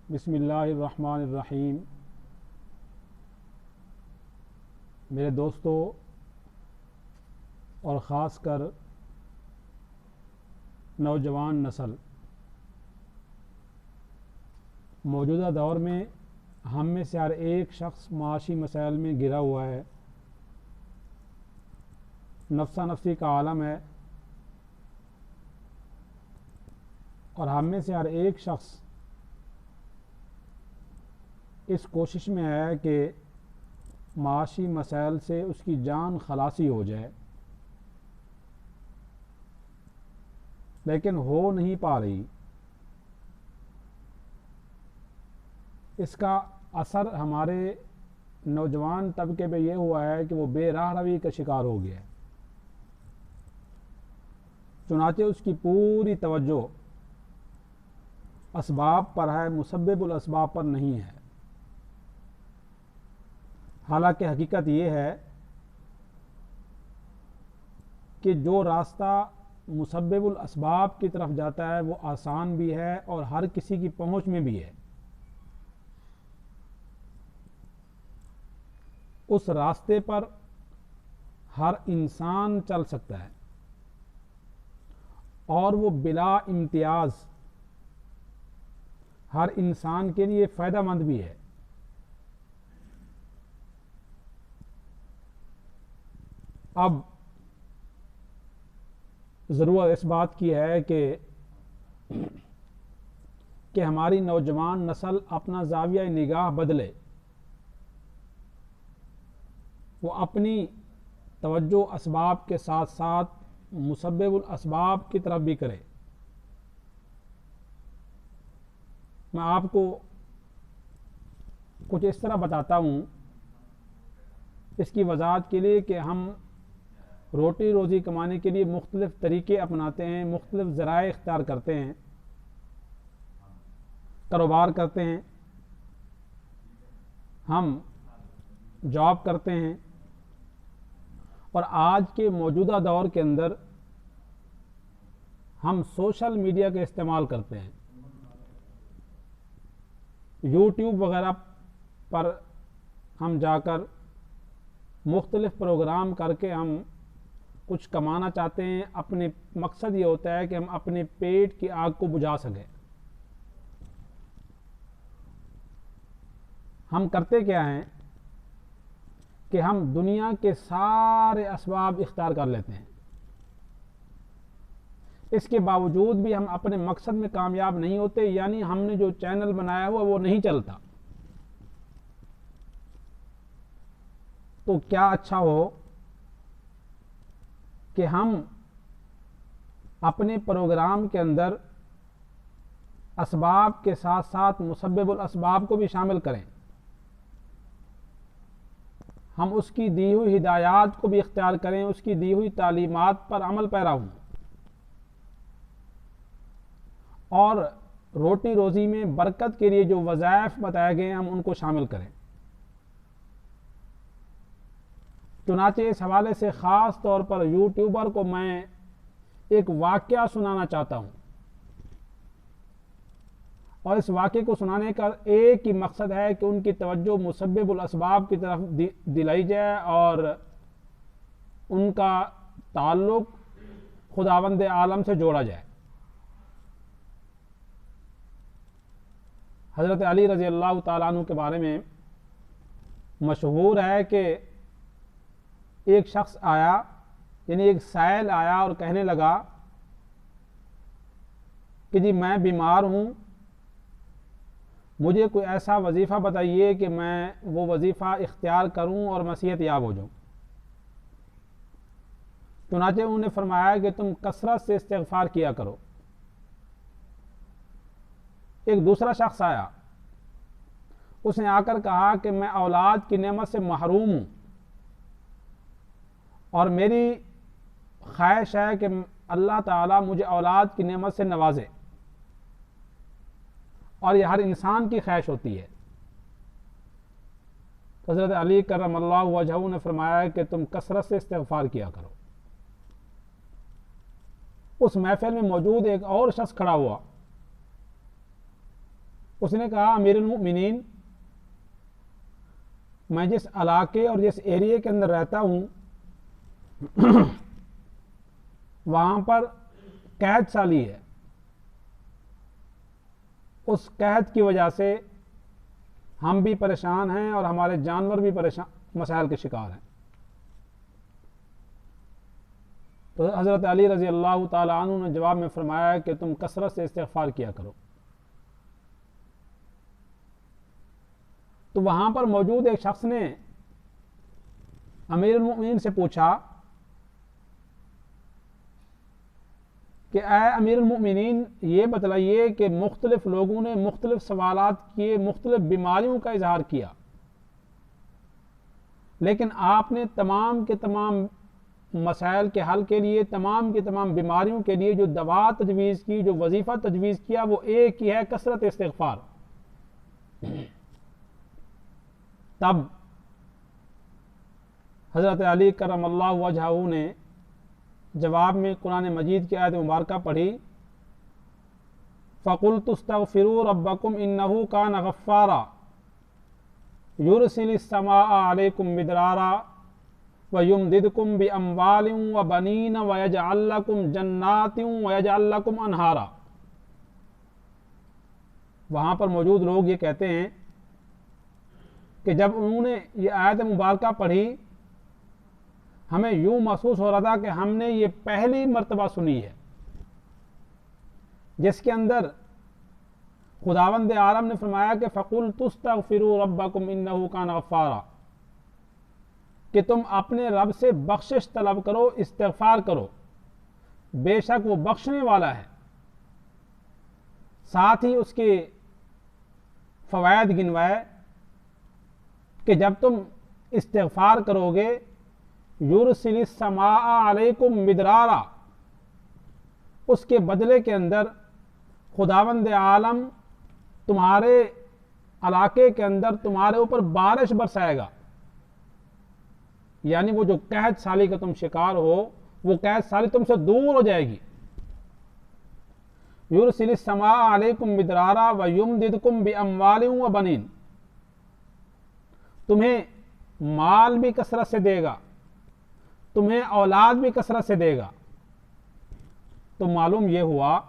بسم اللہ الرحمن الرحیم۔ میرے دوستو اور خاص کر نوجوان نسل، موجودہ دور میں ہم میں سے ہر ایک شخص معاشی مسائل میں گھرا ہوا ہے، نفسا نفسی کا عالم ہے، اور ہم میں سے ہر ایک شخص اس کوشش میں ہے کہ معاشی مسائل سے اس کی جان خلاصی ہو جائے، لیکن ہو نہیں پا رہی۔ اس کا اثر ہمارے نوجوان طبقے پہ یہ ہوا ہے کہ وہ بے راہ روی کا شکار ہو گیا ہے، چنانچہ اس کی پوری توجہ اسباب پر ہے، مسبب الاسباب پر نہیں ہے۔ حالانکہ حقیقت یہ ہے کہ جو راستہ مسبب الاسباب کی طرف جاتا ہے وہ آسان بھی ہے اور ہر کسی کی پہنچ میں بھی ہے۔ اس راستے پر ہر انسان چل سکتا ہے اور وہ بلا امتیاز ہر انسان کے لیے فائدہ مند بھی ہے۔ اب ضرورت اس بات کی ہے کہ ہماری نوجوان نسل اپنا زاویہ نگاہ بدلے، وہ اپنی توجہ اسباب کے ساتھ ساتھ مسبب الاسباب کی طرف بھی کرے۔ میں آپ کو کچھ اس طرح بتاتا ہوں اس کی وضاحت کے لیے کہ ہم روٹی روزی کمانے کے لیے مختلف طریقے اپناتے ہیں، مختلف ذرائع اختیار کرتے ہیں، کاروبار کرتے ہیں، ہم جاب کرتے ہیں، اور آج کے موجودہ دور کے اندر ہم سوشل میڈیا کا استعمال کرتے ہیں۔ یوٹیوب وغیرہ پر ہم جا کر مختلف پروگرام کر کے ہم کچھ کمانا چاہتے ہیں۔ اپنے مقصد یہ ہوتا ہے کہ ہم اپنے پیٹ کی آگ کو بجھا سکیں۔ ہم کرتے کیا ہیں کہ ہم دنیا کے سارے اسباب اختیار کر لیتے ہیں، اس کے باوجود بھی ہم اپنے مقصد میں کامیاب نہیں ہوتے، یعنی ہم نے جو چینل بنایا ہوا وہ نہیں چلتا۔ تو کیا اچھا ہو کہ ہم اپنے پروگرام کے اندر اسباب کے ساتھ ساتھ مسبب الاسباب کو بھی شامل کریں، ہم اس کی دی ہوئی ہدایات کو بھی اختیار کریں، اس کی دی ہوئی تعلیمات پر عمل پیرا ہوں، اور روٹی روزی میں برکت کے لیے جو وظائف بتائے گئے ہیں ہم ان کو شامل کریں۔ چنانچہ اس حوالے سے خاص طور پر یوٹیوبر کو میں ایک واقعہ سنانا چاہتا ہوں، اور اس واقعے کو سنانے کا ایک ہی مقصد ہے کہ ان کی توجہ مسبب الاسباب کی طرف دلائی جائے اور ان کا تعلق خداوند عالم سے جوڑا جائے۔ حضرت علی رضی اللہ تعالیٰ عنہ کے بارے میں مشہور ہے کہ ایک شخص آیا، یعنی ایک سائل آیا اور کہنے لگا کہ جی میں بیمار ہوں، مجھے کوئی ایسا وظیفہ بتائیے کہ میں وہ وظیفہ اختیار کروں اور میں صحت یاب ہو جاؤں۔ چنانچہ انہوں نے فرمایا کہ تم کثرت سے استغفار کیا کرو۔ ایک دوسرا شخص آیا، اس نے آ کر کہا کہ میں اولاد کی نعمت سے محروم ہوں اور میری خواہش ہے کہ اللہ تعالیٰ مجھے اولاد کی نعمت سے نوازے، اور یہ ہر انسان کی خواہش ہوتی ہے۔ حضرت علی کرم اللہ وجہہ نے فرمایا کہ تم کثرت سے استغفار کیا کرو۔ اس محفل میں موجود ایک اور شخص کھڑا ہوا، اس نے کہا امیر المؤمنین میں جس علاقے اور جس ایریے کے اندر رہتا ہوں وہاں پر قحط سالی ہے، اس قحط کی وجہ سے ہم بھی پریشان ہیں اور ہمارے جانور بھی مسائل کے شکار ہیں۔ تو حضرت علی رضی اللہ تعالی عنہ نے جواب میں فرمایا کہ تم کثرت سے استغفار کیا کرو۔ تو وہاں پر موجود ایک شخص نے امیر المؤمنین سے پوچھا کہ اے امیر المؤمنین یہ بتلائیے کہ مختلف لوگوں نے مختلف سوالات کیے، مختلف بیماریوں کا اظہار کیا، لیکن آپ نے تمام کے تمام مسائل کے حل کے لیے، تمام کی تمام بیماریوں کے لیے جو دوا تجویز کی، جو وظیفہ تجویز کیا، وہ ایک ہی ہے، کثرت استغفار۔ تب حضرت علی کرم اللہ وجہہ نے جواب میں قرآن مجید کی آیت مبارکہ پڑھی، فَقُلْتُ اسْتَغْفِرُوا رَبَّكُمْ إِنَّهُ كَانَ غَفَّارًا يُرْسِلِ السَّمَاءَ عَلَيْكُمْ مِدْرَارًا وَيُمْدِدْكُمْ بِأَمْوَالٍ وَبَنِينَ وَيَجْعَلْ لَكُمْ جَنَّاتٍ وَيَجْعَلْ لَكُمْ أَنْهَارًا۔ وہاں پر موجود لوگ یہ کہتے ہیں کہ جب انہوں نے یہ آیت مبارکہ پڑھی ہمیں یوں محسوس ہو رہا تھا کہ ہم نے یہ پہلی مرتبہ سنی ہے جس کے اندر خداوند عالم نے فرمایا کہ فَقُلْتُ اسْتَغْفِرُوا رَبَّكُمْ إِنَّهُ كَانَ غَفَّارًا، کہ تم اپنے رب سے بخشش طلب کرو، استغفار کرو، بے شک وہ بخشنے والا ہے۔ ساتھ ہی اس کے فوائد گنوائے کہ جب تم استغفار کرو گے یرسل السماء علیکم مدرارا، اس کے بدلے کے اندر خداوند عالم تمہارے علاقے کے اندر تمہارے اوپر بارش برسائے گا، یعنی وہ جو قحط سالی کا تم شکار ہو وہ قحط سالی تم سے دور ہو جائے گی۔ یرسل السماء علیکم مدرارا ویمددکم باموال وبنین، تمہیں مال بھی کثرت سے دے گا، تمہیں اولاد بھی کثرت سے دے گا۔ تو معلوم یہ ہوا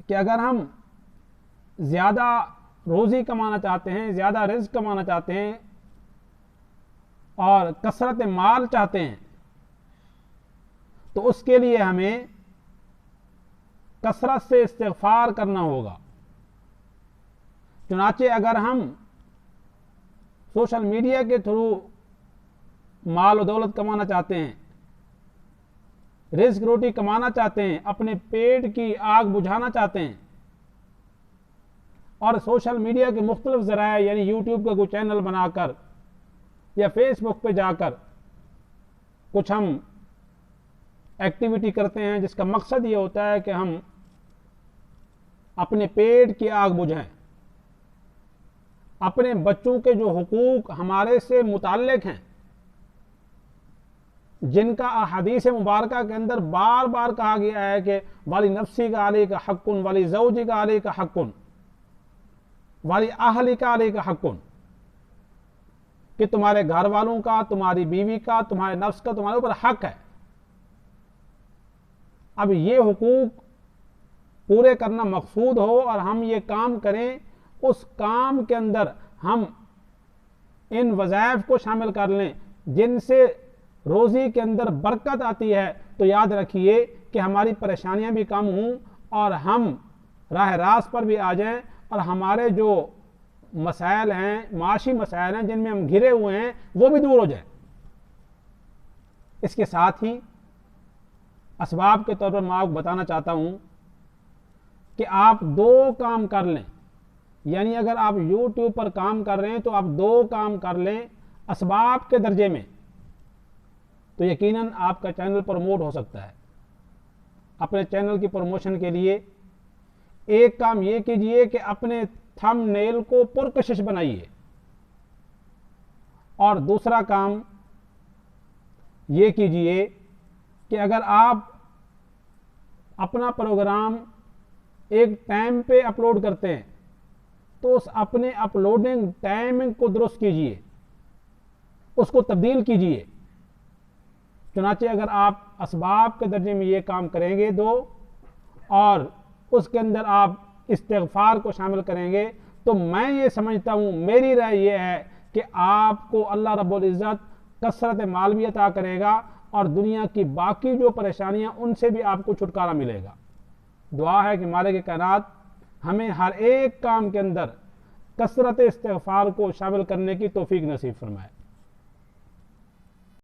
کہ اگر ہم زیادہ روزی کمانا چاہتے ہیں، زیادہ رزق کمانا چاہتے ہیں اور کثرت مال چاہتے ہیں تو اس کے لیے ہمیں کثرت سے استغفار کرنا ہوگا۔ چنانچہ اگر ہم سوشل میڈیا کے تھرو مال و دولت کمانا چاہتے ہیں، رزق روٹی کمانا چاہتے ہیں، اپنے پیٹ کی آگ بجھانا چاہتے ہیں، اور سوشل میڈیا کے مختلف ذرائع یعنی یوٹیوب کا کوئی چینل بنا کر یا فیس بک پہ جا کر کچھ ہم ایکٹیویٹی کرتے ہیں جس کا مقصد یہ ہوتا ہے کہ ہم اپنے پیٹ کی آگ بجھائیں، اپنے بچوں کے جو حقوق ہمارے سے متعلق ہیں، جن کا احادیث مبارکہ کے اندر بار بار کہا گیا ہے کہ والی نفسی کا علی کا حقن، والی زوجی کا علی کا حقن، والی اہلی کا علی کا حقن، کہ تمہارے گھر والوں کا، تمہاری بیوی کا، تمہارے نفس کا تمہارے اوپر حق ہے۔ اب یہ حقوق پورے کرنا مقصود ہو اور ہم یہ کام کریں، اس کام کے اندر ہم ان وظائف کو شامل کر لیں جن سے روزی کے اندر برکت آتی ہے، تو یاد رکھیے کہ ہماری پریشانیاں بھی کم ہوں اور ہم راہ راست پر بھی آ جائیں اور ہمارے جو مسائل ہیں، معاشی مسائل ہیں جن میں ہم گھرے ہوئے ہیں، وہ بھی دور ہو جائیں۔ اس کے ساتھ ہی اسباب کے طور پر میں آپ کو بتانا چاہتا ہوں کہ آپ دو کام کر لیں، یعنی اگر آپ یوٹیوب پر کام کر رہے ہیں تو آپ دو کام کر لیں اسباب کے درجے میں، تو یقیناً آپ کا چینل پروموٹ ہو سکتا ہے۔ اپنے چینل کی پروموشن کے لیے ایک کام یہ کیجئے کہ اپنے تھم نیل کو پرکشش بنائیے، اور دوسرا کام یہ کیجئے کہ اگر آپ اپنا پروگرام ایک ٹائم پہ اپلوڈ کرتے ہیں تو اس اپنے اپلوڈنگ ٹائمنگ کو درست کیجئے، اس کو تبدیل کیجئے۔ چنانچہ اگر آپ اسباب کے درجے میں یہ کام کریں گے اور اس کے اندر آپ استغفار کو شامل کریں گے تو میں یہ سمجھتا ہوں، میری رائے یہ ہے کہ آپ کو اللہ رب العزت کثرت مال بھی عطا کرے گا اور دنیا کی باقی جو پریشانیاں ان سے بھی آپ کو چھٹکارا ملے گا۔ دعا ہے کہ مالک کائنات ہمیں ہر ایک کام کے اندر کثرت استغفار کو شامل کرنے کی توفیق نصیب فرمائے۔